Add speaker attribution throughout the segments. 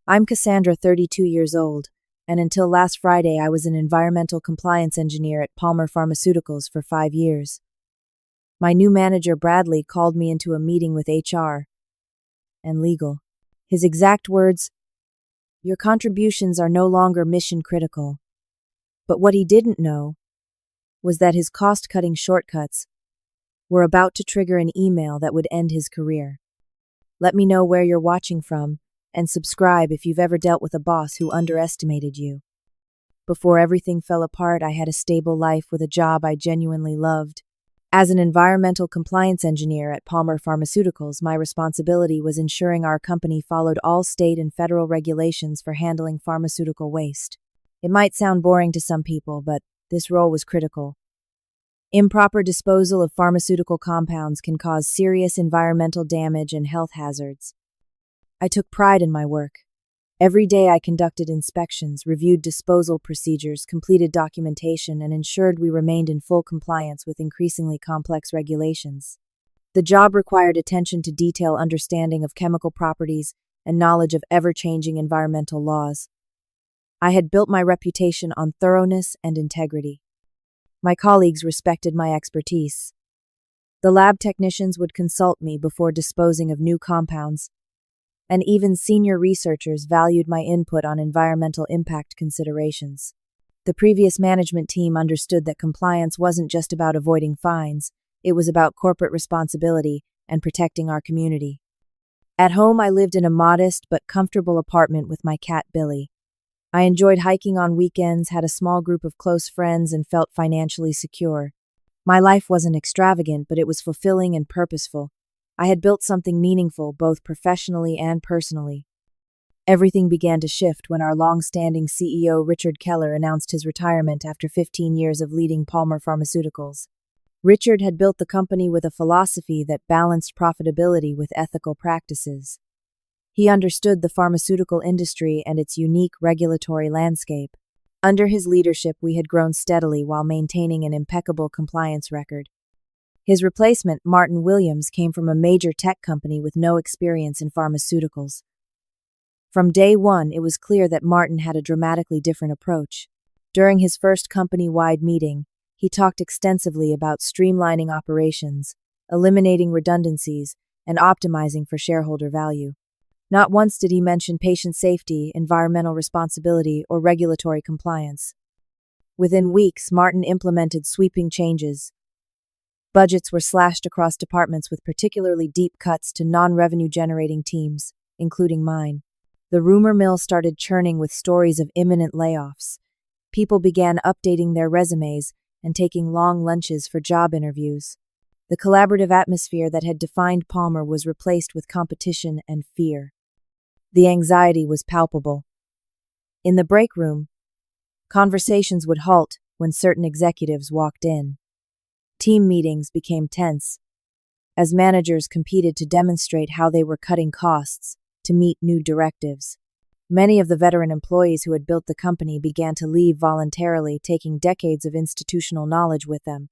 Speaker 1: I'm Cassandra, 32 years old, and until last Friday I was an environmental compliance engineer at Palmer Pharmaceuticals for 5 years. My new manager, Bradley, called me into a meeting with HR and legal. His exact words, "Your contributions are no longer mission critical." But what he didn't know was that his cost-cutting shortcuts were about to trigger an email that would end his career. Let me know where you're watching from, and subscribe if you've ever dealt with a boss who underestimated you. Before everything fell apart, I had a stable life with a job I genuinely loved. As an environmental compliance engineer at Palmer Pharmaceuticals, my responsibility was ensuring our company followed all state and federal regulations for handling pharmaceutical waste. It might sound boring to some people, but this role was critical. Improper disposal of pharmaceutical compounds can cause serious environmental damage and health hazards. I took pride in my work. Every day I conducted inspections, reviewed disposal procedures, completed documentation, and ensured we remained in full compliance with increasingly complex regulations. The job required attention to detail, understanding of chemical properties, and knowledge of ever-changing environmental laws. I had built my reputation on thoroughness and integrity. My colleagues respected my expertise. The lab technicians would consult me before disposing of new compounds, and even senior researchers valued my input on environmental impact considerations. The previous management team understood that compliance wasn't just about avoiding fines, it was about corporate responsibility and protecting our community. At home, I lived in a modest but comfortable apartment with my cat Billy. I enjoyed hiking on weekends, had a small group of close friends, and felt financially secure. My life wasn't extravagant, but it was fulfilling and purposeful. I had built something meaningful, both professionally and personally. Everything began to shift when our long-standing CEO, Richard Keller, announced his retirement after 15 years of leading Palmer Pharmaceuticals. Richard had built the company with a philosophy that balanced profitability with ethical practices. He understood the pharmaceutical industry and its unique regulatory landscape. Under his leadership, we had grown steadily while maintaining an impeccable compliance record. His replacement, Martin Williams, came from a major tech company with no experience in pharmaceuticals. From day one, it was clear that Martin had a dramatically different approach. During his first company-wide meeting, he talked extensively about streamlining operations, eliminating redundancies, and optimizing for shareholder value. Not once did he mention patient safety, environmental responsibility, or regulatory compliance. Within weeks, Martin implemented sweeping changes. Budgets were slashed across departments with particularly deep cuts to non-revenue-generating teams, including mine. The rumor mill started churning with stories of imminent layoffs. People began updating their resumes and taking long lunches for job interviews. The collaborative atmosphere that had defined Palmer was replaced with competition and fear. The anxiety was palpable. In the break room, conversations would halt when certain executives walked in. Team meetings became tense, as managers competed to demonstrate how they were cutting costs to meet new directives. Many of the veteran employees who had built the company began to leave voluntarily, taking decades of institutional knowledge with them.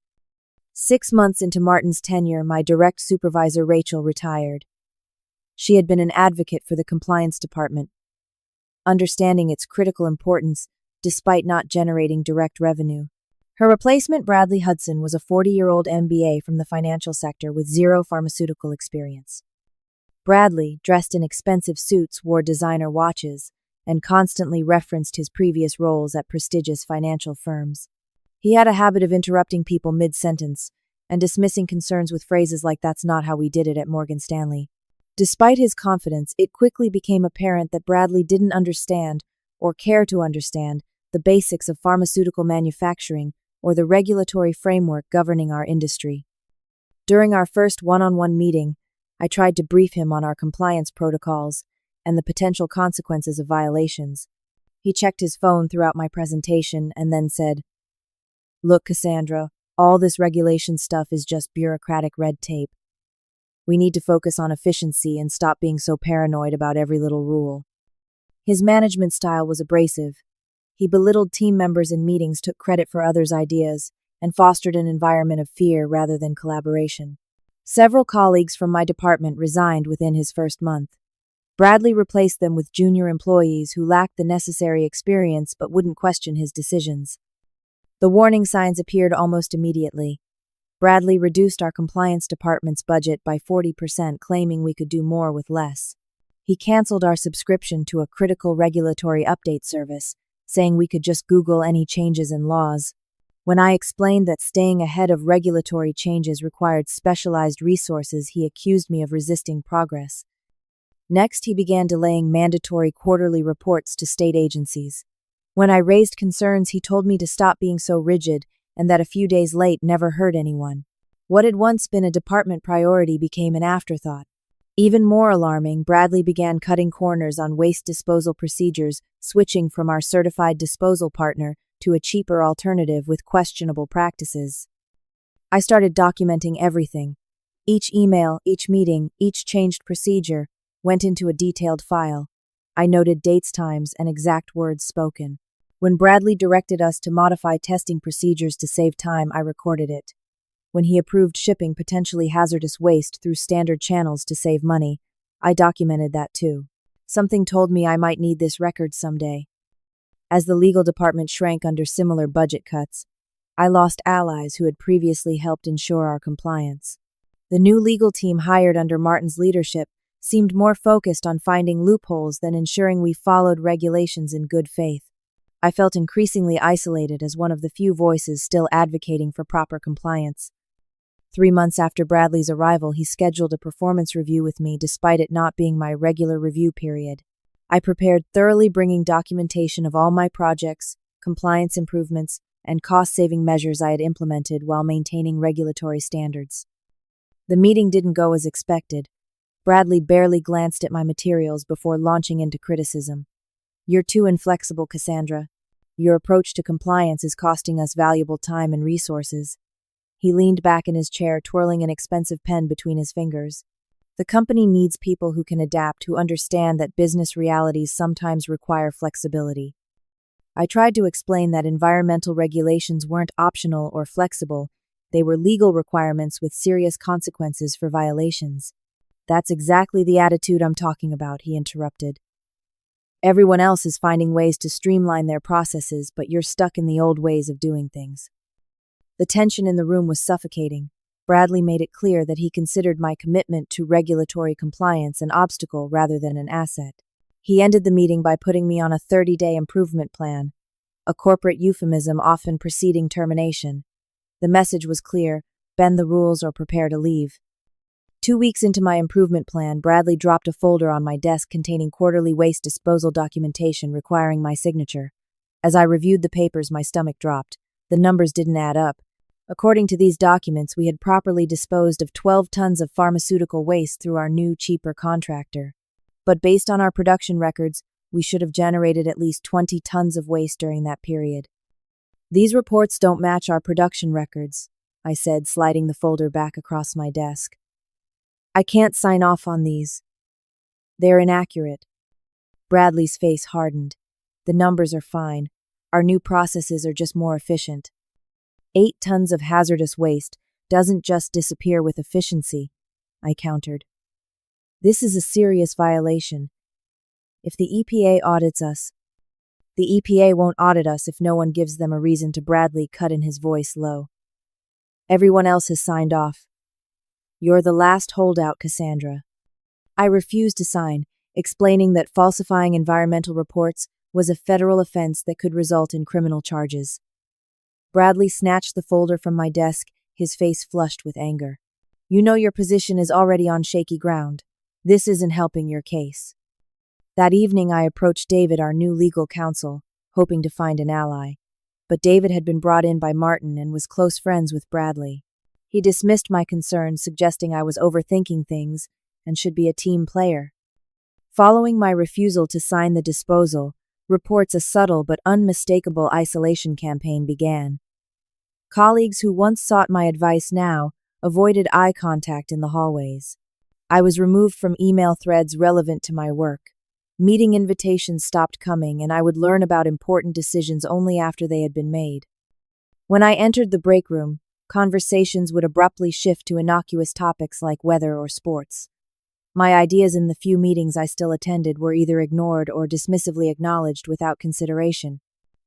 Speaker 1: 6 months into Martin's tenure, my direct supervisor, Rachel, retired. She had been an advocate for the compliance department, understanding its critical importance despite not generating direct revenue. Her replacement, Bradley Hudson, was a 40-year-old MBA from the financial sector with zero pharmaceutical experience. Bradley, dressed in expensive suits, wore designer watches, and constantly referenced his previous roles at prestigious financial firms. He had a habit of interrupting people mid-sentence and dismissing concerns with phrases like, "That's not how we did it at Morgan Stanley." Despite his confidence, it quickly became apparent that Bradley didn't understand, or care to understand, the basics of pharmaceutical manufacturing or the regulatory framework governing our industry. During our first one-on-one meeting, I tried to brief him on our compliance protocols and the potential consequences of violations. He checked his phone throughout my presentation and then said, "Look, Cassandra, all this regulation stuff is just bureaucratic red tape. We need to focus on efficiency and stop being so paranoid about every little rule." His management style was abrasive. He belittled team members in meetings, took credit for others' ideas, and fostered an environment of fear rather than collaboration. Several colleagues from my department resigned within his first month. Bradley replaced them with junior employees who lacked the necessary experience but wouldn't question his decisions. The warning signs appeared almost immediately. Bradley reduced our compliance department's budget by 40%, claiming we could do more with less. He canceled our subscription to a critical regulatory update service, saying we could just Google any changes in laws. When I explained that staying ahead of regulatory changes required specialized resources, he accused me of resisting progress. Next, he began delaying mandatory quarterly reports to state agencies. When I raised concerns, he told me to stop being so rigid and that a few days late never hurt anyone. What had once been a department priority became an afterthought. Even more alarming, Bradley began cutting corners on waste disposal procedures, switching from our certified disposal partner to a cheaper alternative with questionable practices. I started documenting everything. Each email, each meeting, each changed procedure went into a detailed file. I noted dates, times, and exact words spoken. When Bradley directed us to modify testing procedures to save time, I recorded it. When he approved shipping potentially hazardous waste through standard channels to save money, I documented that too. Something told me I might need this record someday. As the legal department shrank under similar budget cuts, I lost allies who had previously helped ensure our compliance. The new legal team hired under Martin's leadership seemed more focused on finding loopholes than ensuring we followed regulations in good faith. I felt increasingly isolated as one of the few voices still advocating for proper compliance. 3 months after Bradley's arrival, he scheduled a performance review with me despite it not being my regular review period. I prepared thoroughly, bringing documentation of all my projects, compliance improvements, and cost-saving measures I had implemented while maintaining regulatory standards. The meeting didn't go as expected. Bradley barely glanced at my materials before launching into criticism. "You're too inflexible, Cassandra. Your approach to compliance is costing us valuable time and resources." He leaned back in his chair, twirling an expensive pen between his fingers. "The company needs people who can adapt, who understand that business realities sometimes require flexibility." I tried to explain that environmental regulations weren't optional or flexible. They were legal requirements with serious consequences for violations. "That's exactly the attitude I'm talking about," he interrupted. "Everyone else is finding ways to streamline their processes, but you're stuck in the old ways of doing things." The tension in the room was suffocating. Bradley made it clear that he considered my commitment to regulatory compliance an obstacle rather than an asset. He ended the meeting by putting me on a 30-day improvement plan, a corporate euphemism often preceding termination. The message was clear: bend the rules or prepare to leave. 2 weeks into my improvement plan, Bradley dropped a folder on my desk containing quarterly waste disposal documentation requiring my signature. As I reviewed the papers, my stomach dropped. The numbers didn't add up. According to these documents, we had properly disposed of 12 tons of pharmaceutical waste through our new, cheaper contractor. But based on our production records, we should have generated at least 20 tons of waste during that period. "These reports don't match our production records," I said, sliding the folder back across my desk. "I can't sign off on these. They're inaccurate." Bradley's face hardened. "The numbers are fine. Our new processes are just more efficient." 8 tons of hazardous waste doesn't just disappear with efficiency, I countered. "This is a serious violation. If the EPA audits us..." "The EPA won't audit us if no one gives them a reason to," Bradley cut in, his voice low. "Everyone else has signed off. You're the last holdout, Cassandra." I refused to sign, explaining that falsifying environmental reports was a federal offense that could result in criminal charges. Bradley snatched the folder from my desk, his face flushed with anger. "You know your position is already on shaky ground. This isn't helping your case." That evening I approached David, our new legal counsel, hoping to find an ally. But David had been brought in by Martin and was close friends with Bradley. He dismissed my concerns, suggesting I was overthinking things and should be a team player. Following my refusal to sign the disposal, reports a subtle but unmistakable isolation campaign began. Colleagues who once sought my advice now avoided eye contact in the hallways. I was removed from email threads relevant to my work. Meeting invitations stopped coming, and I would learn about important decisions only after they had been made. When I entered the break room, conversations would abruptly shift to innocuous topics like weather or sports. My ideas in the few meetings I still attended were either ignored or dismissively acknowledged without consideration.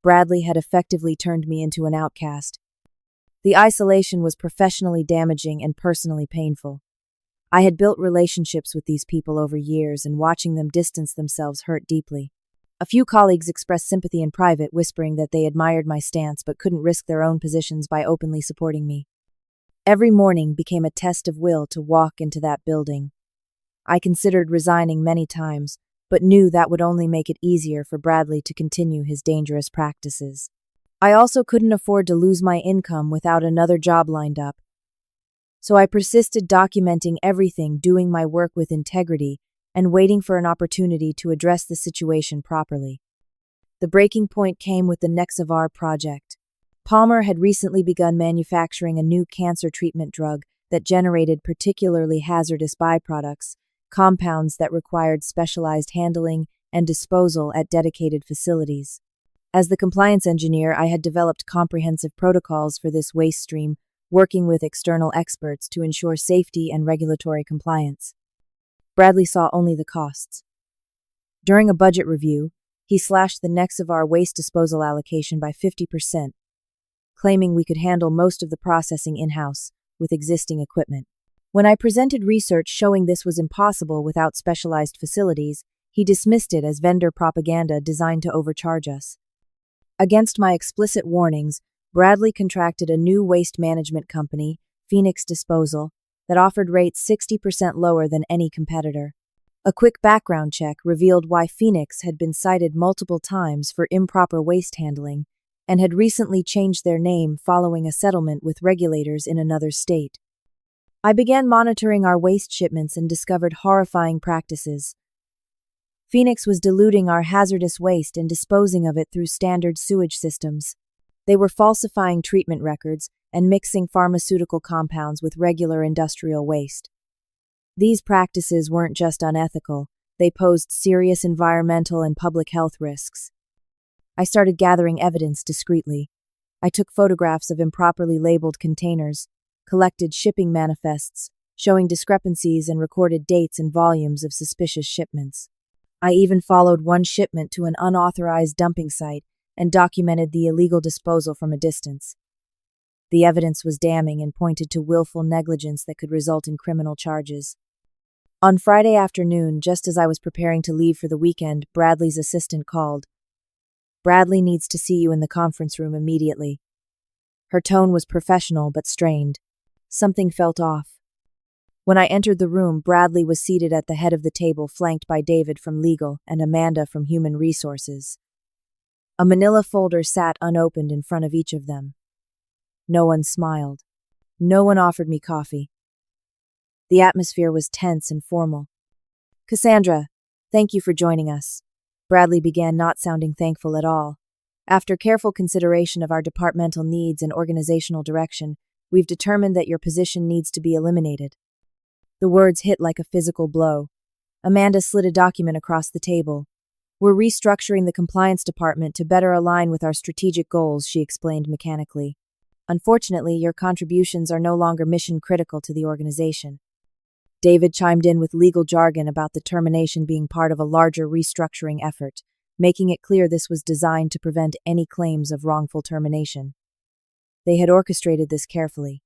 Speaker 1: Bradley had effectively turned me into an outcast. The isolation was professionally damaging and personally painful. I had built relationships with these people over years, and watching them distance themselves hurt deeply. A few colleagues expressed sympathy in private, whispering that they admired my stance but couldn't risk their own positions by openly supporting me. Every morning became a test of will to walk into that building. I considered resigning many times, but knew that would only make it easier for Bradley to continue his dangerous practices. I also couldn't afford to lose my income without another job lined up. So I persisted, documenting everything, doing my work with integrity, and waiting for an opportunity to address the situation properly. The breaking point came with the Nexavar project. Palmer had recently begun manufacturing a new cancer treatment drug that generated particularly hazardous byproducts, compounds that required specialized handling and disposal at dedicated facilities. As the compliance engineer, I had developed comprehensive protocols for this waste stream, working with external experts to ensure safety and regulatory compliance. Bradley saw only the costs. During a budget review, he slashed the Nexavar waste disposal allocation by 50%, claiming we could handle most of the processing in-house with existing equipment. When I presented research showing this was impossible without specialized facilities, he dismissed it as vendor propaganda designed to overcharge us. Against my explicit warnings, Bradley contracted a new waste management company, Phoenix Disposal, that offered rates 60% lower than any competitor. A quick background check revealed why Phoenix had been cited multiple times for improper waste handling and had recently changed their name following a settlement with regulators in another state. I began monitoring our waste shipments and discovered horrifying practices. Phoenix was diluting our hazardous waste and disposing of it through standard sewage systems. They were falsifying treatment records and mixing pharmaceutical compounds with regular industrial waste. These practices weren't just unethical, they posed serious environmental and public health risks. I started gathering evidence discreetly. I took photographs of improperly labeled containers, collected shipping manifests showing discrepancies, and recorded dates and volumes of suspicious shipments. I even followed one shipment to an unauthorized dumping site and documented the illegal disposal from a distance. The evidence was damning and pointed to willful negligence that could result in criminal charges. On Friday afternoon, just as I was preparing to leave for the weekend, Bradley's assistant called. "Bradley needs to see you in the conference room immediately." Her tone was professional but strained. Something felt off. When I entered the room, Bradley was seated at the head of the table, flanked by David from Legal and Amanda from Human Resources. A manila folder sat unopened in front of each of them. No one smiled. No one offered me coffee. The atmosphere was tense and formal. "Cassandra, thank you for joining us." Bradley began, not sounding thankful at all. "After careful consideration of our departmental needs and organizational direction, we've determined that your position needs to be eliminated." The words hit like a physical blow. Amanda slid a document across the table. "We're restructuring the compliance department to better align with our strategic goals," she explained mechanically. "Unfortunately, your contributions are no longer mission critical to the organization." David chimed in with legal jargon about the termination being part of a larger restructuring effort, making it clear this was designed to prevent any claims of wrongful termination. They had orchestrated this carefully.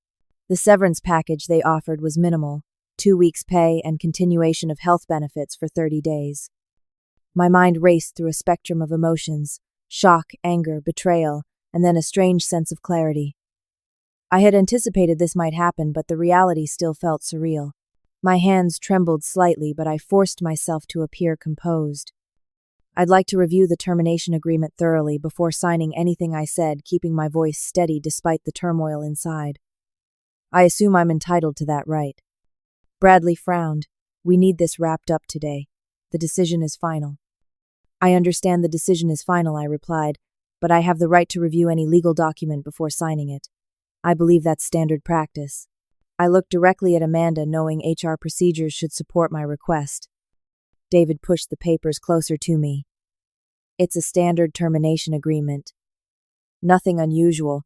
Speaker 1: The severance package they offered was minimal: 2 weeks' pay and continuation of health benefits for 30 days. My mind raced through a spectrum of emotions: shock, anger, betrayal, and then a strange sense of clarity. I had anticipated this might happen, but the reality still felt surreal. My hands trembled slightly, but I forced myself to appear composed. "I'd like to review the termination agreement thoroughly before signing anything," I said, keeping my voice steady despite the turmoil inside. "I assume I'm entitled to that right." Bradley frowned. "We need this wrapped up today. The decision is final." "I understand the decision is final," I replied, "but I have the right to review any legal document before signing it. I believe that's standard practice." I looked directly at Amanda, knowing HR procedures should support my request. David pushed the papers closer to me. "It's a standard termination agreement. Nothing unusual.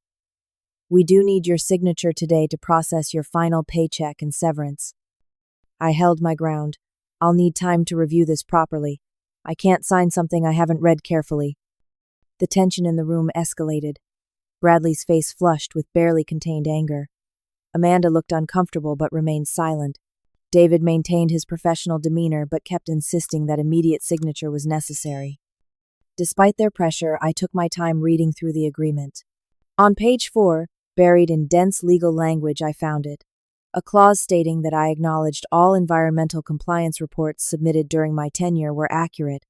Speaker 1: We do need your signature today to process your final paycheck and severance." I held my ground. I'll need time to review this properly. I can't sign something I haven't read carefully. The tension in the room escalated. Bradley's face flushed with barely contained anger. Amanda looked uncomfortable but remained silent. David maintained his professional demeanor but kept insisting that immediate signature was necessary. Despite their pressure, I took my time reading through the agreement. On page 4, buried in dense legal language, I found it. A clause stating that I acknowledged all environmental compliance reports submitted during my tenure were accurate,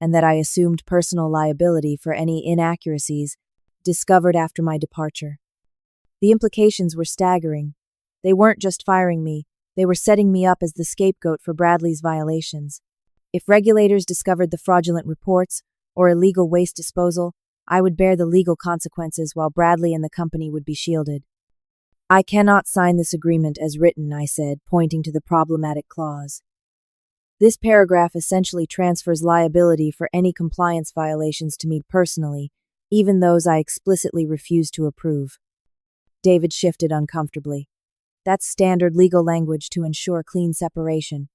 Speaker 1: and that I assumed personal liability for any inaccuracies discovered after my departure. The implications were staggering. They weren't just firing me, they were setting me up as the scapegoat for Bradley's violations. If regulators discovered the fraudulent reports or illegal waste disposal, I would bear the legal consequences while Bradley and the company would be shielded. I cannot sign this agreement as written, I said, pointing to the problematic clause. This paragraph essentially transfers liability for any compliance violations to me personally, even those I explicitly refuse to approve. David shifted uncomfortably. That's standard legal language to ensure clean separation.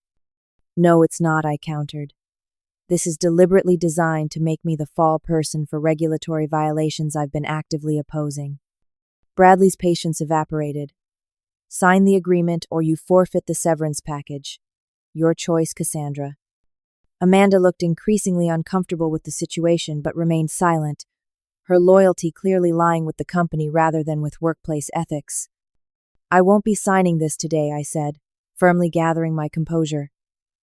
Speaker 1: No, it's not, I countered. This is deliberately designed to make me the fall person for regulatory violations I've been actively opposing. Bradley's patience evaporated. Sign the agreement or you forfeit the severance package. Your choice, Cassandra. Amanda looked increasingly uncomfortable with the situation but remained silent, her loyalty clearly lying with the company rather than with workplace ethics. I won't be signing this today, I said, firmly gathering my composure.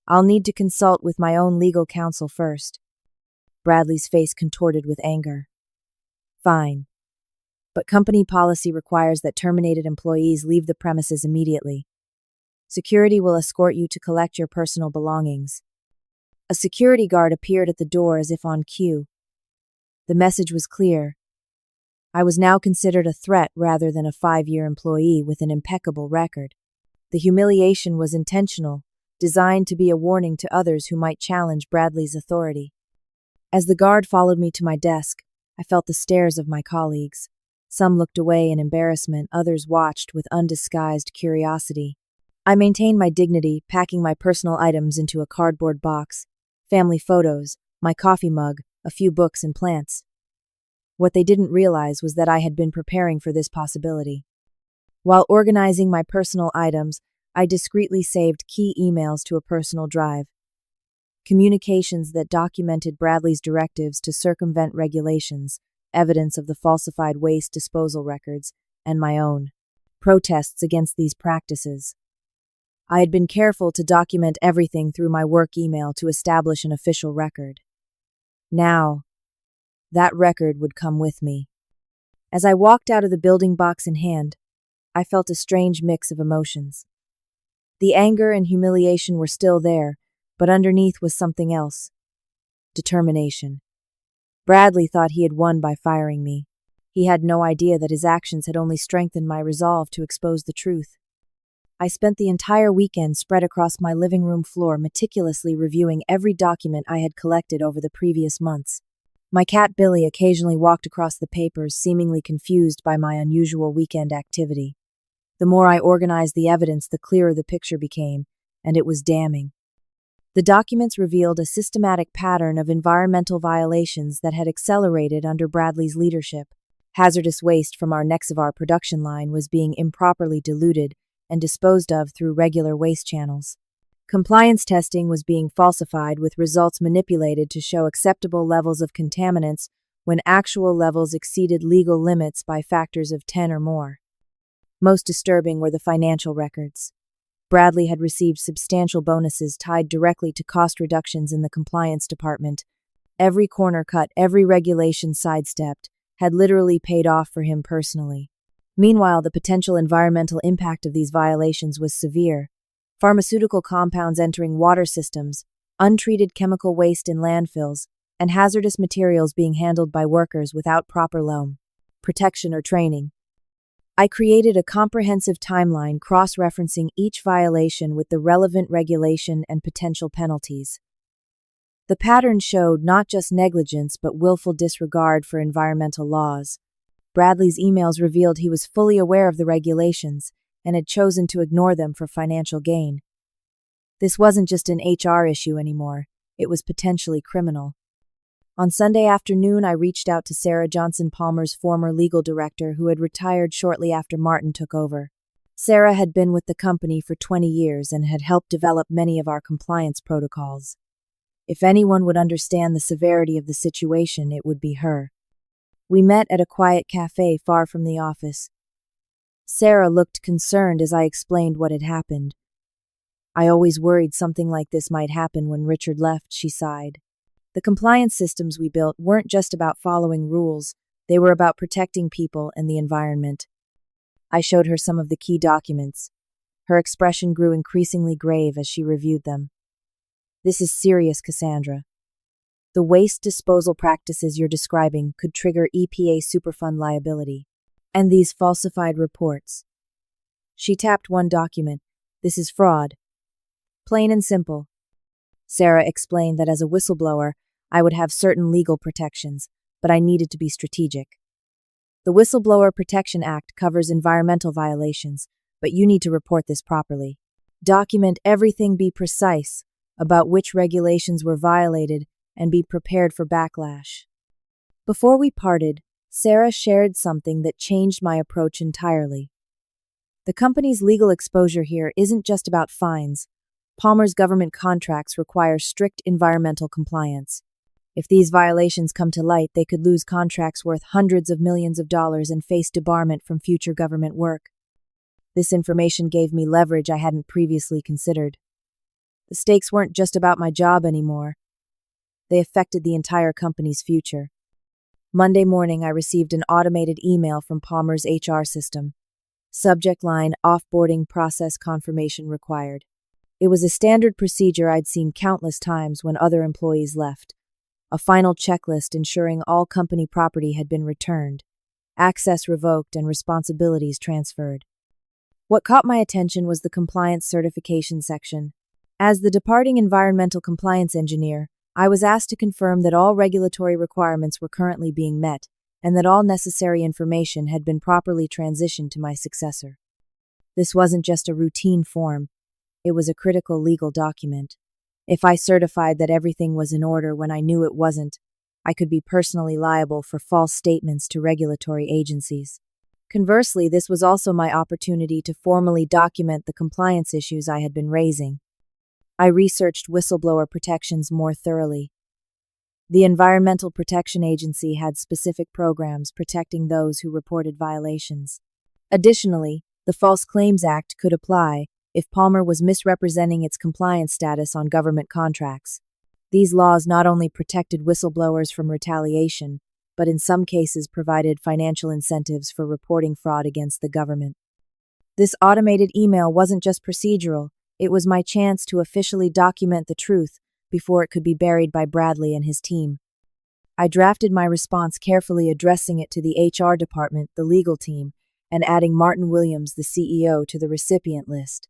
Speaker 1: I'll need to consult with my own legal counsel first. Bradley's face contorted with anger. Fine. But company policy requires that terminated employees leave the premises immediately. Security will escort you to collect your personal belongings. A security guard appeared at the door as if on cue. The message was clear. I was now considered a threat rather than a 5-year employee with an impeccable record. The humiliation was intentional, designed to be a warning to others who might challenge Bradley's authority. As the guard followed me to my desk, I felt the stares of my colleagues. Some looked away in embarrassment, others watched with undisguised curiosity. I maintained my dignity, packing my personal items into a cardboard box, family photos, my coffee mug, a few books and plants. What they didn't realize was that I had been preparing for this possibility. While organizing my personal items, I discreetly saved key emails to a personal drive. Communications that documented Bradley's directives to circumvent regulations, evidence of the falsified waste disposal records, and my own protests against these practices. I had been careful to document everything through my work email to establish an official record. Now, that record would come with me. As I walked out of the building, box in hand, I felt a strange mix of emotions. The anger and humiliation were still there, but underneath was something else. Determination. Bradley thought he had won by firing me. He had no idea that his actions had only strengthened my resolve to expose the truth. I spent the entire weekend spread across my living room floor meticulously reviewing every document I had collected over the previous months. My cat Billy occasionally walked across the papers, seemingly confused by my unusual weekend activity. The more I organized the evidence, the clearer the picture became, and it was damning. The documents revealed a systematic pattern of environmental violations that had accelerated under Bradley's leadership. Hazardous waste from our Nexavar production line was being improperly diluted and disposed of through regular waste channels. Compliance testing was being falsified with results manipulated to show acceptable levels of contaminants when actual levels exceeded legal limits by factors of 10 or more. Most disturbing were the financial records. Bradley had received substantial bonuses tied directly to cost reductions in the compliance department. Every corner cut, every regulation sidestepped, had literally paid off for him personally. Meanwhile, the potential environmental impact of these violations was severe. Pharmaceutical compounds entering water systems, untreated chemical waste in landfills, and hazardous materials being handled by workers without proper loan, protection, or training. I created a comprehensive timeline cross-referencing each violation with the relevant regulation and potential penalties. The pattern showed not just negligence but willful disregard for environmental laws. Bradley's emails revealed he was fully aware of the regulations and had chosen to ignore them for financial gain. This wasn't just an HR issue anymore, it was potentially criminal. On Sunday afternoon, I reached out to Sarah Johnson Palmer's former legal director, who had retired shortly after Martin took over. Sarah had been with the company for 20 years and had helped develop many of our compliance protocols. If anyone would understand the severity of the situation, it would be her. We met at a quiet cafe far from the office. Sarah looked concerned as I explained what had happened. I always worried something like this might happen when Richard left, she sighed. The compliance systems we built weren't just about following rules, they were about protecting people and the environment. I showed her some of the key documents. Her expression grew increasingly grave as she reviewed them. This is serious, Cassandra. The waste disposal practices you're describing could trigger EPA Superfund liability. And these falsified reports. She tapped one document. This is fraud. Plain and simple. Sarah explained that as a whistleblower, I would have certain legal protections, but I needed to be strategic. The Whistleblower Protection Act covers environmental violations, but you need to report this properly. Document everything, be precise about which regulations were violated, and be prepared for backlash. Before we parted, Sarah shared something that changed my approach entirely. The company's legal exposure here isn't just about fines. Palmer's government contracts require strict environmental compliance. If these violations come to light, they could lose contracts worth hundreds of millions of dollars and face debarment from future government work. This information gave me leverage I hadn't previously considered. The stakes weren't just about my job anymore. They affected the entire company's future. Monday morning, I received an automated email from Palmer's HR system. Subject line, offboarding process confirmation required. It was a standard procedure I'd seen countless times when other employees left. A final checklist ensuring all company property had been returned, access revoked, and responsibilities transferred. What caught my attention was the compliance certification section. As the departing environmental compliance engineer, I was asked to confirm that all regulatory requirements were currently being met and that all necessary information had been properly transitioned to my successor. This wasn't just a routine form, it was a critical legal document. If I certified that everything was in order when I knew it wasn't, I could be personally liable for false statements to regulatory agencies. Conversely, this was also my opportunity to formally document the compliance issues I had been raising. I researched whistleblower protections more thoroughly. The Environmental Protection Agency had specific programs protecting those who reported violations. Additionally, the False Claims Act could apply if Palmer was misrepresenting its compliance status on government contracts. These laws not only protected whistleblowers from retaliation, but in some cases provided financial incentives for reporting fraud against the government. This automated email wasn't just procedural, it was my chance to officially document the truth before it could be buried by Bradley and his team. I drafted my response carefully, addressing it to the HR department, the legal team, and adding Martin Williams, the CEO, to the recipient list.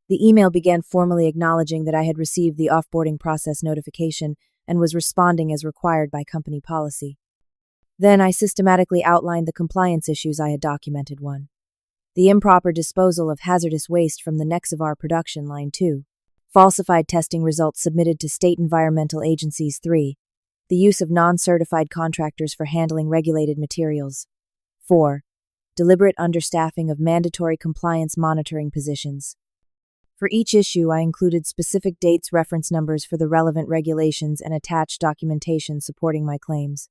Speaker 1: The email began formally acknowledging that I had received the offboarding process notification and was responding as required by company policy. Then I systematically outlined the compliance issues I had documented. 1. The improper disposal of hazardous waste from the Nexavar production line. 2. Falsified testing results submitted to state environmental agencies. 3. The use of non-certified contractors for handling regulated materials. 4. Deliberate understaffing of mandatory compliance monitoring positions. For each issue, I included specific dates, reference numbers for the relevant regulations, and attached documentation supporting my claims.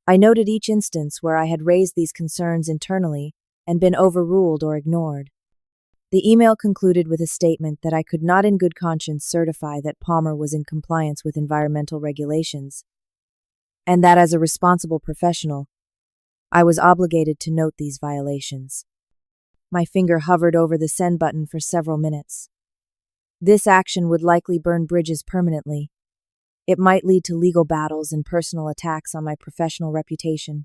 Speaker 1: I noted each instance where I had raised these concerns internally and been overruled or ignored. The email concluded with a statement that I could not in good conscience certify that Palmer was in compliance with environmental regulations, and that as a responsible professional, I was obligated to note these violations. My finger hovered over the send button for several minutes. This action would likely burn bridges permanently. It might lead to legal battles and personal attacks on my professional reputation.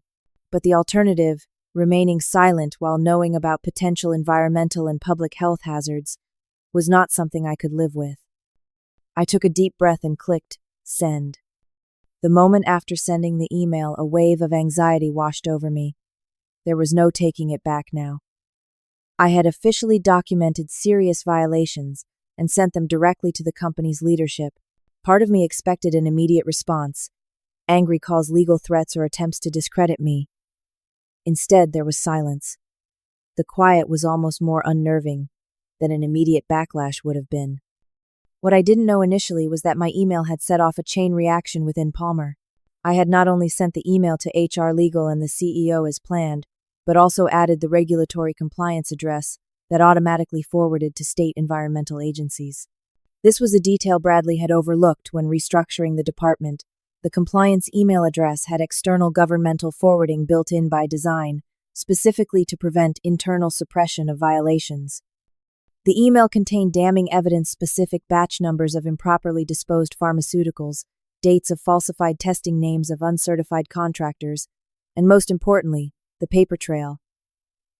Speaker 1: But the alternative, remaining silent while knowing about potential environmental and public health hazards, was not something I could live with. I took a deep breath and clicked send. The moment after sending the email, a wave of anxiety washed over me. There was no taking it back now. I had officially documented serious violations, and sent them directly to the company's leadership. Part of me expected an immediate response, angry calls, legal threats, or attempts to discredit me. Instead, there was silence. The quiet was almost more unnerving than an immediate backlash would have been. What I didn't know initially was that my email had set off a chain reaction within Palmer. I had not only sent the email to HR Legal and the CEO as planned, but also added the regulatory compliance address that automatically forwarded to state environmental agencies. This was a detail Bradley had overlooked when restructuring the department. The compliance email address had external governmental forwarding built in by design, specifically to prevent internal suppression of violations. The email contained damning evidence-specific batch numbers of improperly disposed pharmaceuticals, dates of falsified testing, names of uncertified contractors, and most importantly, the paper trail,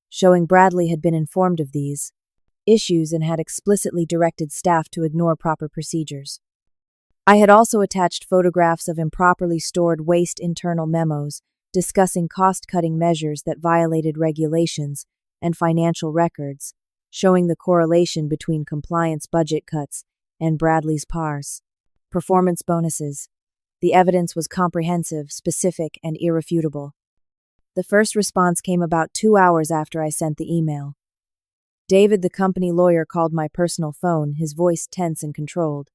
Speaker 1: showing Bradley had been informed of these issues and had explicitly directed staff to ignore proper procedures. I had also attached photographs of improperly stored waste internal memos discussing cost-cutting measures that violated regulations and financial records, showing the correlation between compliance budget cuts and Bradley's PARS. Performance bonuses. The evidence was comprehensive, specific, and irrefutable. The first response came about 2 hours after I sent the email. David, the company lawyer, called my personal phone, his voice tense and controlled.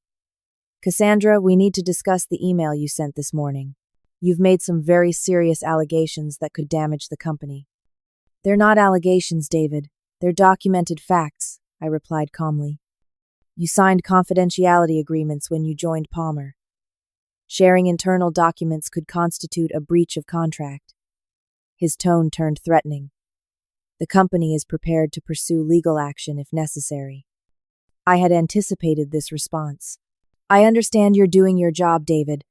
Speaker 1: "Cassandra, we need to discuss the email you sent this morning. You've made some very serious allegations that could damage the company." "They're not allegations, David. They're documented facts," I replied calmly. "You signed confidentiality agreements when you joined Palmer. Sharing internal documents could constitute a breach of contract." His tone turned threatening. "The company is prepared to pursue legal action if necessary." I had anticipated this response. "I understand you're doing your job, David,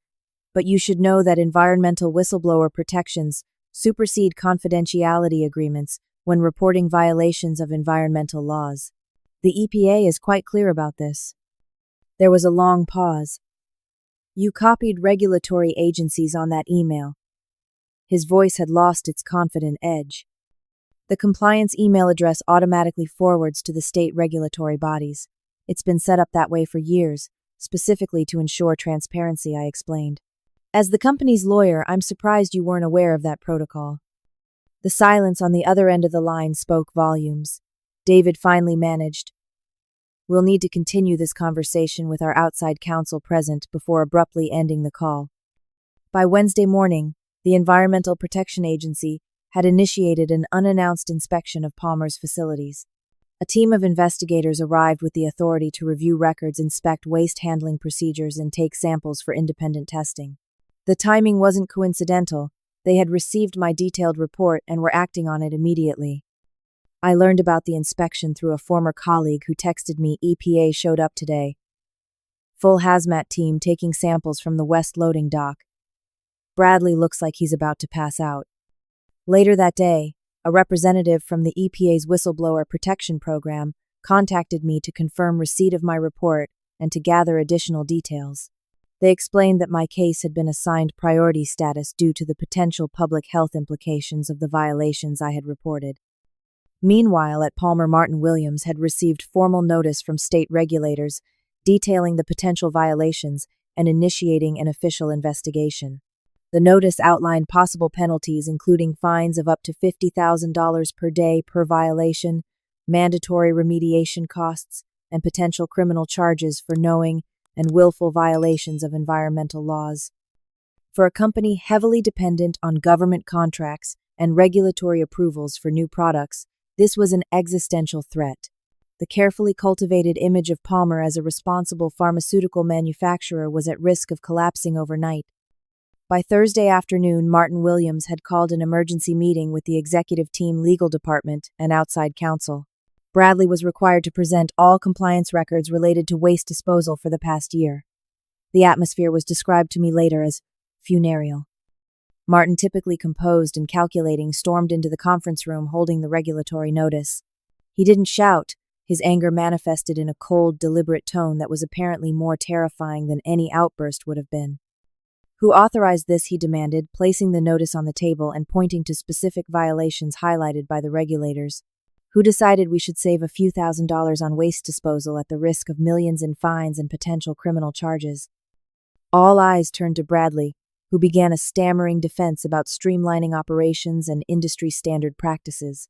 Speaker 1: but you should know that environmental whistleblower protections supersede confidentiality agreements when reporting violations of environmental laws. The EPA is quite clear about this." There was a long pause. "You copied regulatory agencies on that email." His voice had lost its confident edge. "The compliance email address automatically forwards to the state regulatory bodies. It's been set up that way for years, specifically to ensure transparency," I explained. "As the company's lawyer, I'm surprised you weren't aware of that protocol." The silence on the other end of the line spoke volumes. David finally managed. "We'll need to continue this conversation with our outside counsel present before abruptly ending the call." By Wednesday morning, the Environmental Protection Agency had initiated an unannounced inspection of Palmer's facilities. A team of investigators arrived with the authority to review records, inspect waste handling procedures, and take samples for independent testing. The timing wasn't coincidental. They had received my detailed report and were acting on it immediately. I learned about the inspection through a former colleague who texted me, "EPA showed up today. Full hazmat team taking samples from the west loading dock. Bradley looks like he's about to pass out." Later that day, a representative from the EPA's Whistleblower Protection Program contacted me to confirm receipt of my report and to gather additional details. They explained that my case had been assigned priority status due to the potential public health implications of the violations I had reported. Meanwhile, at Palmer, Martin Williams had received formal notice from state regulators detailing the potential violations and initiating an official investigation. The notice outlined possible penalties, including fines of up to $50,000 per day per violation, mandatory remediation costs, and potential criminal charges for knowing and willful violations of environmental laws. For a company heavily dependent on government contracts and regulatory approvals for new products, this was an existential threat. The carefully cultivated image of Palmer as a responsible pharmaceutical manufacturer was at risk of collapsing overnight. By Thursday afternoon, Martin Williams had called an emergency meeting with the executive team, legal department, and outside counsel. Bradley was required to present all compliance records related to waste disposal for the past year. The atmosphere was described to me later as funereal. Martin, typically composed and calculating, stormed into the conference room holding the regulatory notice. He didn't shout. His anger manifested in a cold, deliberate tone that was apparently more terrifying than any outburst would have been. "Who authorized this?" he demanded, placing the notice on the table and pointing to specific violations highlighted by the regulators. Who decided we should save a few $1,000s on waste disposal at the risk of millions in fines and potential criminal charges? All eyes turned to Bradley, who began a stammering defense about streamlining operations and industry standard practices.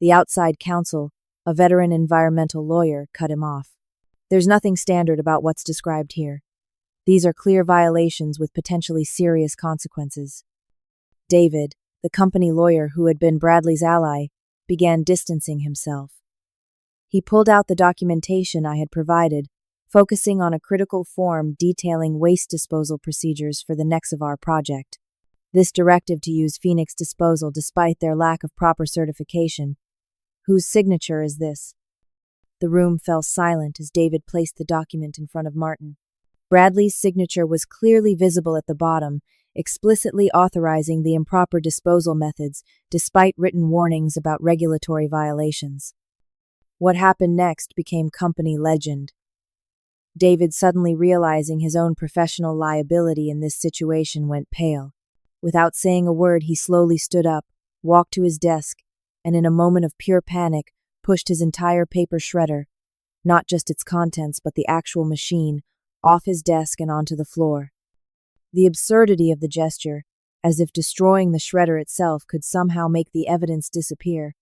Speaker 1: The outside counsel, a veteran environmental lawyer, cut him off. There's nothing standard about what's described here. These are clear violations with potentially serious consequences. David, the company lawyer who had been Bradley's ally, began distancing himself. He pulled out the documentation I had provided, focusing on a critical form detailing waste disposal procedures for the Nexavar project. This directive to use Phoenix Disposal despite their lack of proper certification. Whose signature is this? The room fell silent as David placed the document in front of Martin. Bradley's signature was clearly visible at the bottom, explicitly authorizing the improper disposal methods despite written warnings about regulatory violations. What happened next became company legend. David, suddenly realizing his own professional liability in this situation, went pale. Without saying a word, he slowly stood up, walked to his desk, and in a moment of pure panic, pushed his entire paper shredder, not just its contents but the actual machine, off his desk and onto the floor. The absurdity of the gesture, as if destroying the shredder itself could somehow make the evidence disappear,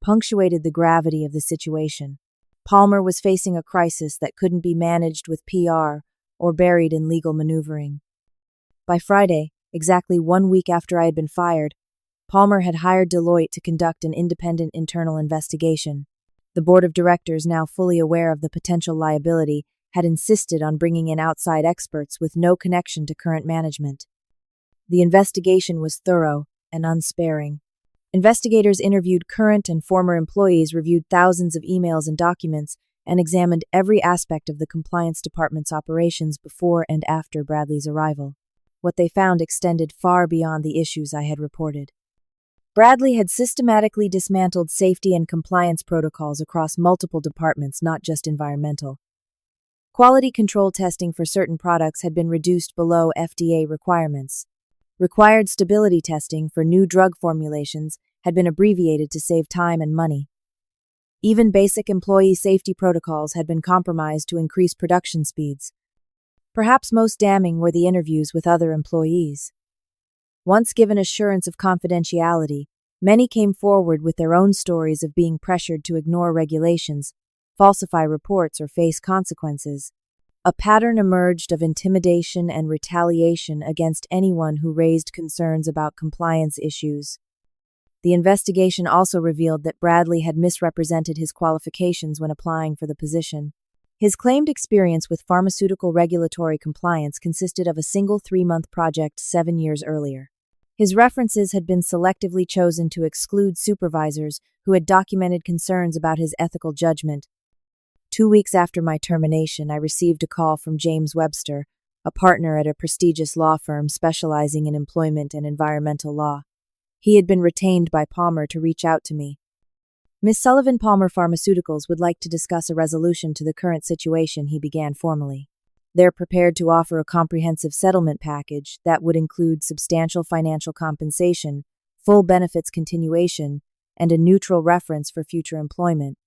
Speaker 1: punctuated the gravity of the situation. Palmer was facing a crisis that couldn't be managed with PR or buried in legal maneuvering. By Friday, exactly 1 week after I had been fired, Palmer had hired Deloitte to conduct an independent internal investigation. The board of directors, now fully aware of the potential liability, had insisted on bringing in outside experts with no connection to current management. The investigation was thorough and unsparing. Investigators interviewed current and former employees, reviewed thousands of emails and documents, and examined every aspect of the compliance department's operations before and after Bradley's arrival. What they found extended far beyond the issues I had reported. Bradley had systematically dismantled safety and compliance protocols across multiple departments, not just environmental. Quality control testing for certain products had been reduced below FDA requirements. Required stability testing for new drug formulations had been abbreviated to save time and money. Even basic employee safety protocols had been compromised to increase production speeds. Perhaps most damning were the interviews with other employees. Once given assurance of confidentiality, many came forward with their own stories of being pressured to ignore regulations, falsify reports, or face consequences. A pattern emerged of intimidation and retaliation against anyone who raised concerns about compliance issues. The investigation also revealed that Bradley had misrepresented his qualifications when applying for the position. His claimed experience with pharmaceutical regulatory compliance consisted of a single 3-month project 7 years earlier. His references had been selectively chosen to exclude supervisors who had documented concerns about his ethical judgment. 2 weeks after my termination, I received a call from James Webster, a partner at a prestigious law firm specializing in employment and environmental law. He had been retained by Palmer to reach out to me. Ms. Sullivan, Palmer Pharmaceuticals would like to discuss a resolution to the current situation, he began formally. They're prepared to offer a comprehensive settlement package that would include substantial financial compensation, full benefits continuation, and a neutral reference for future employment.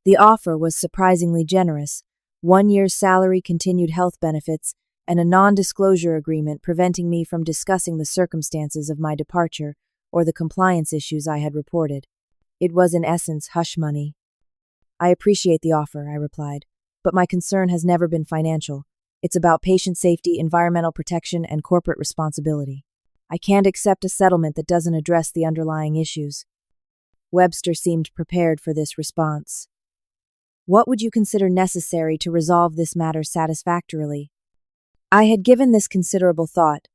Speaker 1: The offer was surprisingly generous: 1 year's salary, continued health benefits, and a non-disclosure agreement preventing me from discussing the circumstances of my departure or the compliance issues I had reported. It was, in essence, hush money. I appreciate the offer, I replied, but my concern has never been financial. It's about patient safety, environmental protection, and corporate responsibility. I can't accept a settlement that doesn't address the underlying issues. Webster seemed prepared for this response. What would you consider necessary to resolve this matter satisfactorily? I had given this considerable thought.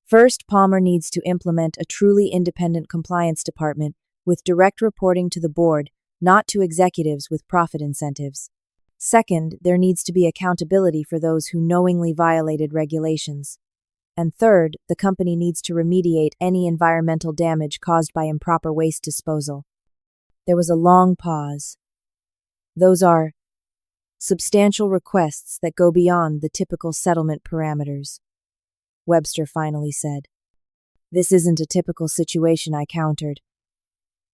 Speaker 1: First, Palmer needs to implement a truly independent compliance department with direct reporting to the board, not to executives with profit incentives. Second, there needs to be accountability for those who knowingly violated regulations. And third, the company needs to remediate any environmental damage caused by improper waste disposal. There was a long pause. Those are substantial requests that go beyond the typical settlement parameters, Webster finally said. This isn't a typical situation, I countered.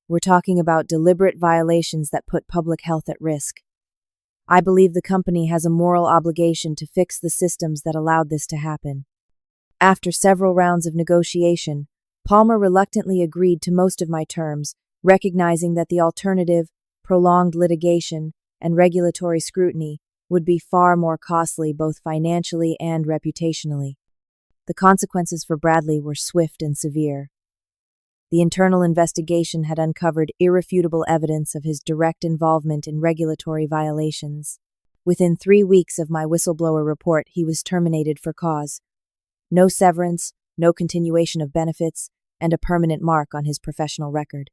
Speaker 1: We're talking about deliberate violations that put public health at risk. I believe the company has a moral obligation to fix the systems that allowed this to happen. After several rounds of negotiation, Palmer reluctantly agreed to most of my terms, recognizing that the alternative, prolonged litigation, and regulatory scrutiny would be far more costly both financially and reputationally. The consequences for Bradley were swift and severe. The internal investigation had uncovered irrefutable evidence of his direct involvement in regulatory violations. Within 3 weeks of my whistleblower report, he was terminated for cause. No severance, no continuation of benefits, and a permanent mark on his professional record.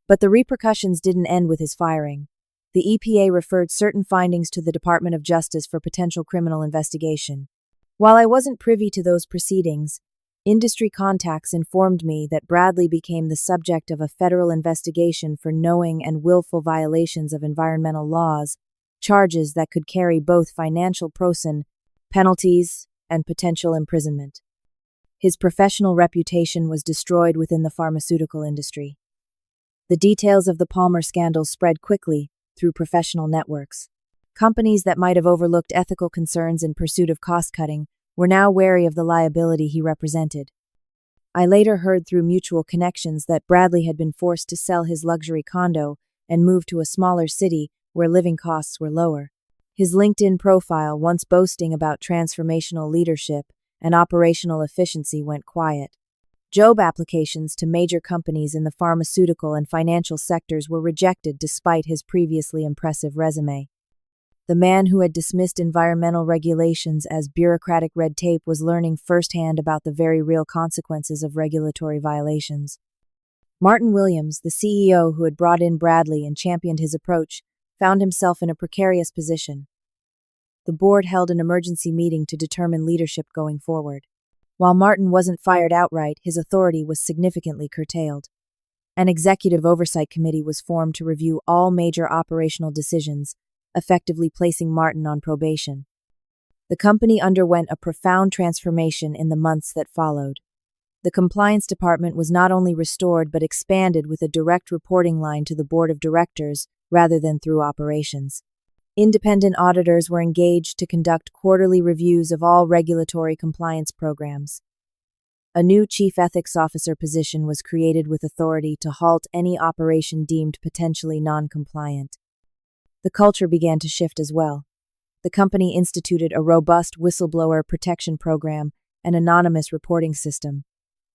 Speaker 1: But the repercussions didn't end with his firing. The EPA referred certain findings to the Department of Justice for potential criminal investigation. While I wasn't privy to those proceedings, industry contacts informed me that Bradley became the subject of a federal investigation for knowing and willful violations of environmental laws, charges that could carry both financial penalties and potential imprisonment. His professional reputation was destroyed within the pharmaceutical industry. The details of the Palmer scandal spread quickly through professional networks. Companies that might have overlooked ethical concerns in pursuit of cost-cutting were now wary of the liability he represented. I later heard through mutual connections that Bradley had been forced to sell his luxury condo and move to a smaller city where living costs were lower. His LinkedIn profile, once boasting about transformational leadership and operational efficiency, went quiet. Job applications to major companies in the pharmaceutical and financial sectors were rejected despite his previously impressive resume. The man who had dismissed environmental regulations as bureaucratic red tape was learning firsthand about the very real consequences of regulatory violations. Martin Williams, the CEO who had brought in Bradley and championed his approach, found himself in a precarious position. The board held an emergency meeting to determine leadership going forward. While Martin wasn't fired outright, his authority was significantly curtailed. An executive oversight committee was formed to review all major operational decisions, effectively placing Martin on probation. The company underwent a profound transformation in the months that followed. The compliance department was not only restored but expanded with a direct reporting line to the board of directors rather than through operations. Independent auditors were engaged to conduct quarterly reviews of all regulatory compliance programs. A new chief ethics officer position was created with authority to halt any operation deemed potentially non-compliant. The culture began to shift as well. The company instituted a robust whistleblower protection program and anonymous reporting system.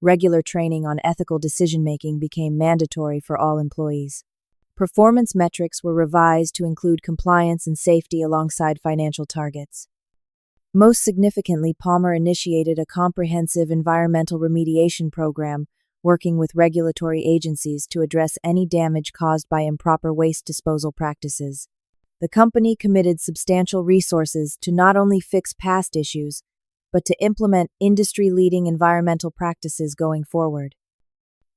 Speaker 1: Regular training on ethical decision-making became mandatory for all employees. Performance metrics were revised to include compliance and safety alongside financial targets. Most significantly, Palmer initiated a comprehensive environmental remediation program, working with regulatory agencies to address any damage caused by improper waste disposal practices. The company committed substantial resources to not only fix past issues, but to implement industry-leading environmental practices going forward.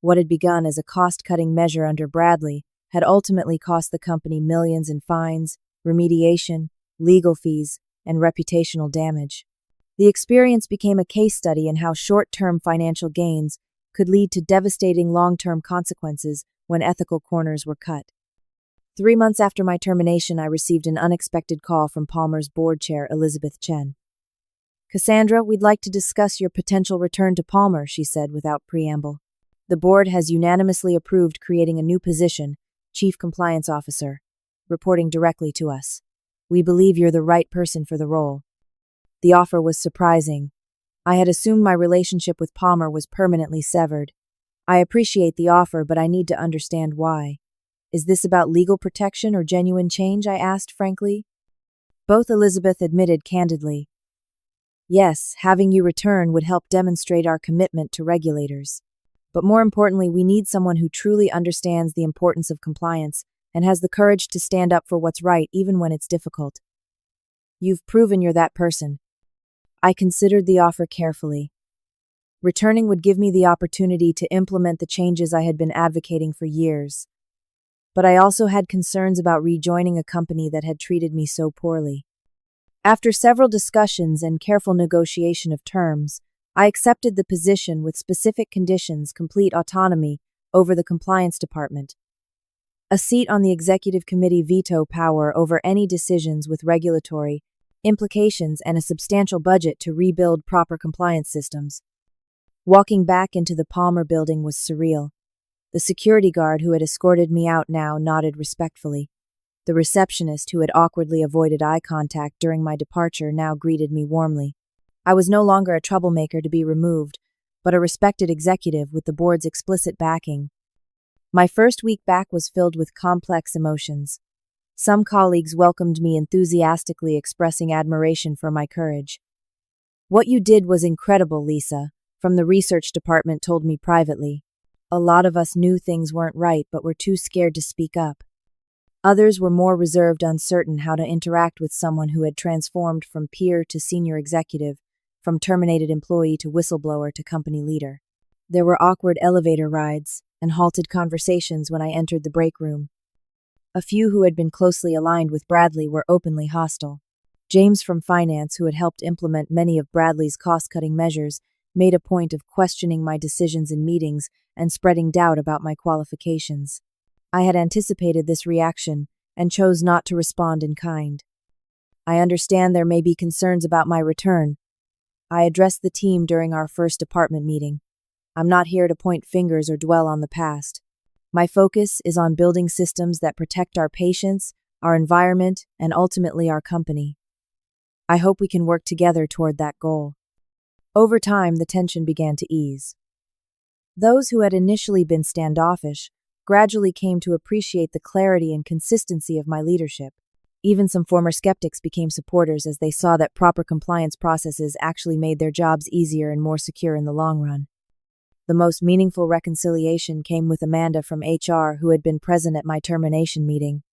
Speaker 1: What had begun as a cost-cutting measure under Bradley had ultimately cost the company millions in fines, remediation, legal fees, and reputational damage. The experience became a case study in how short-term financial gains could lead to devastating long-term consequences when ethical corners were cut. 3 months after my termination, I received an unexpected call from Palmer's board chair, Elizabeth Chen. "Cassandra, we'd like to discuss your potential return to Palmer," she said without preamble. "The board has unanimously approved creating a new position, Chief Compliance Officer, reporting directly to us. We believe you're the right person for the role." The offer was surprising. I had assumed my relationship with Palmer was permanently severed. "I appreciate the offer, but I need to understand why. Is this about legal protection or genuine change?" I asked frankly. Both Elizabeth admitted candidly. "Yes, having you return would help demonstrate our commitment to regulators. But more importantly, we need someone who truly understands the importance of compliance and has the courage to stand up for what's right even when it's difficult. You've proven you're that person." I considered the offer carefully. Returning would give me the opportunity to implement the changes I had been advocating for years. But I also had concerns about rejoining a company that had treated me so poorly. After several discussions and careful negotiation of terms, I accepted the position with specific conditions: complete autonomy over the compliance department, A seat on the executive committee veto power over any decisions with regulatory implications and a substantial budget to rebuild proper compliance systems. Walking back into the Palmer building was surreal. The security guard who had escorted me out now nodded respectfully. The receptionist who had awkwardly avoided eye contact during my departure now greeted me warmly. I was no longer a troublemaker to be removed, but a respected executive with the board's explicit backing. My first week back was filled with complex emotions. Some colleagues welcomed me enthusiastically, expressing admiration for my courage. "What you did was incredible, Lisa," from the research department told me privately. A lot of us knew things weren't right but were too scared to speak up. Others were more reserved, uncertain how to interact with someone who had transformed from peer to senior executive, from terminated employee to whistleblower to company leader. There were awkward elevator rides and halted conversations when I entered the break room. A few who had been closely aligned with Bradley were openly hostile. James from finance, who had helped implement many of Bradley's cost-cutting measures, made a point of questioning my decisions in meetings and spreading doubt about my qualifications. I had anticipated this reaction and chose not to respond in kind. "I understand there may be concerns about my return," I addressed the team during our first department meeting. "I'm not here to point fingers or dwell on the past. My focus is on building systems that protect our patients, our environment, and ultimately our company. I hope we can work together toward that goal." Over time, the tension began to ease. Those who had initially been standoffish gradually came to appreciate the clarity and consistency of my leadership. Even some former skeptics became supporters as they saw that proper compliance processes actually made their jobs easier and more secure in the long run. The most meaningful reconciliation came with Amanda from HR, who had been present at my termination meeting.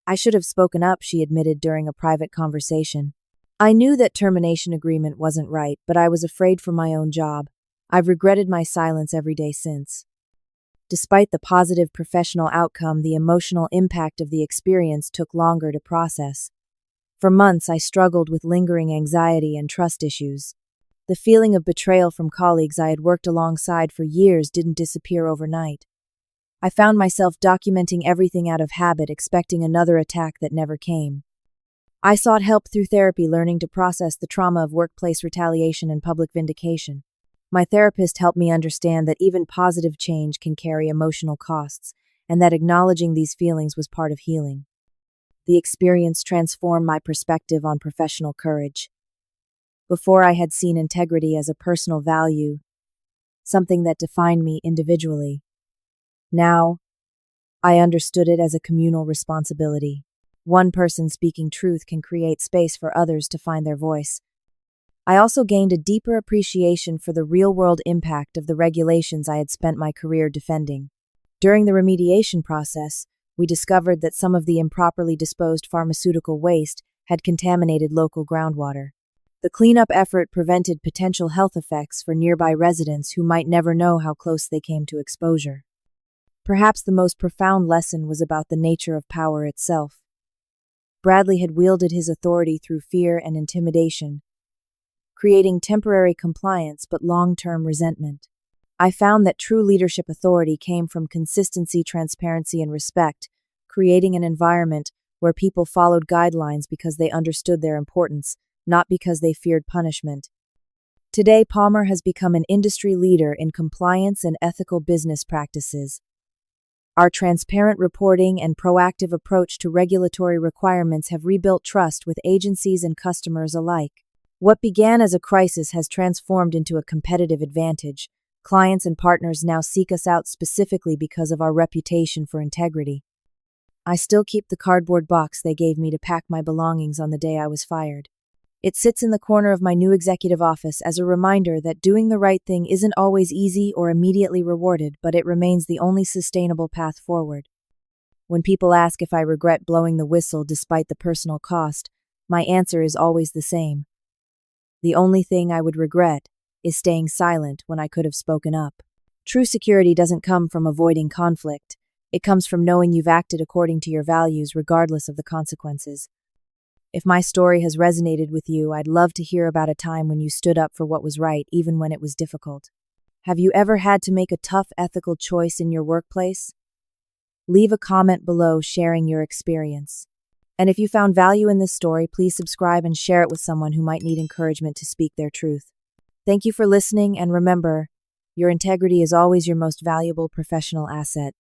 Speaker 1: "I should have spoken up," she admitted during a private conversation. "I knew that termination agreement wasn't right, but I was afraid for my own job. I've regretted my silence every day since." Despite the positive professional outcome, the emotional impact of the experience took longer to process. For months, I struggled with lingering anxiety and trust issues. The feeling of betrayal from colleagues I had worked alongside for years didn't disappear overnight. I found myself documenting everything out of habit, expecting another attack that never came. I sought help through therapy, learning to process the trauma of workplace retaliation and public vindication. My therapist helped me understand that even positive change can carry emotional costs, and that acknowledging these feelings was part of healing. The experience transformed my perspective on professional courage. Before, I had seen integrity as a personal value, something that defined me individually. Now, I understood it as a communal responsibility. One person speaking truth can create space for others to find their voice. I also gained a deeper appreciation for the real-world impact of the regulations I had spent my career defending. During the remediation process, we discovered that some of the improperly disposed pharmaceutical waste had contaminated local groundwater. The cleanup effort prevented potential health effects for nearby residents who might never know how close they came to exposure. Perhaps the most profound lesson was about the nature of power itself. Bradley had wielded his authority through fear and intimidation, creating temporary compliance but long-term resentment. I found that true leadership authority came from consistency, transparency, and respect, creating an environment where people followed guidelines because they understood their importance, not because they feared punishment. Today, Palmer has become an industry leader in compliance and ethical business practices. Our transparent reporting and proactive approach to regulatory requirements have rebuilt trust with agencies and customers alike. What began as a crisis has transformed into a competitive advantage. Clients and partners now seek us out specifically because of our reputation for integrity. I still keep the cardboard box they gave me to pack my belongings on the day I was fired. It sits in the corner of my new executive office as a reminder that doing the right thing isn't always easy or immediately rewarded, but it remains the only sustainable path forward. When people ask if I regret blowing the whistle despite the personal cost, my answer is always the same. The only thing I would regret is staying silent when I could have spoken up. True security doesn't come from avoiding conflict. It comes from knowing you've acted according to your values regardless of the consequences. If my story has resonated with you, I'd love to hear about a time when you stood up for what was right, even when it was difficult. Have you ever had to make a tough ethical choice in your workplace? Leave a comment below sharing your experience. And if you found value in this story, please subscribe and share it with someone who might need encouragement to speak their truth. Thank you for listening, and remember, your integrity is always your most valuable professional asset.